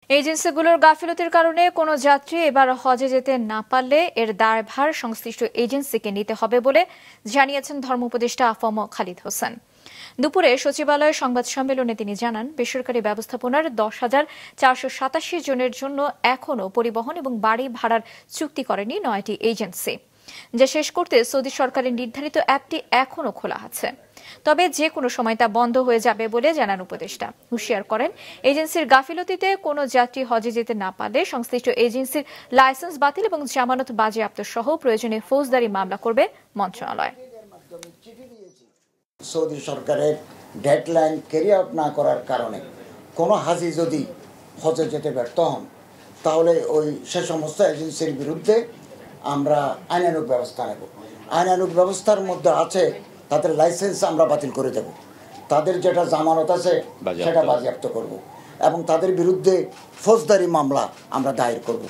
এজেন্সিগুলোর গাফিলতির কারণে কোনো যাত্রী এবার হজে যেতে না পারলে এর দায়ভার সংশ্লিষ্ট এজেন্সিকে নিতে হবে বলে জানিয়েছেন ধর্ম উপদেষ্টা আফম খালিদ হোসেন। দুপুরে সচিবালয়ে সংবাদ সম্মেলনে তিনি জানান, বেসরকারি ব্যবস্থাপনার 10,487 জনের জন্য এখনও পরিবহন এবং বাড়ি ভাড়ার চুক্তি করেনি 9টি এজেন্সি, যা শেষ করতে সৌদি সরকারের নির্ধারিত অ্যাপটি এখনও খোলা আছে। তবে যে কোনো সময় তা বন্ধ হয়ে যাবে বলে জানান উপদেষ্টা। হুঁশিয়ার করেন, এজেন্সির গাফিলতিতে কোনো যাত্রী হজে যেতে না পারলে সংশ্লিষ্ট এজেন্সির লাইসেন্স বাতিল এবং জামানত বাজেয়াপ্ত সহ প্রয়োজনে ফৌজদারি মামলা করবে মন্ত্রণালয়। সৌদি সরকারের ডেডলাইন ক্যারি আউট না করার কারণে কোনো হাজি যদি হজে যেতে ব্যর্থ হন, তাহলে সে সমস্ত এজেন্সির বিরুদ্ধে আমরা আইনানুগ ব্যবস্থা নেব। আইনানুগ ব্যবস্থার মধ্যে আছে তাদের লাইসেন্স আমরা বাতিল করে দেব, তাদের যেটা জামানত আছে সেটা বাজেয়াপ্ত করব এবং তাদের বিরুদ্ধে ফৌজদারি মামলা আমরা দায়ের করব।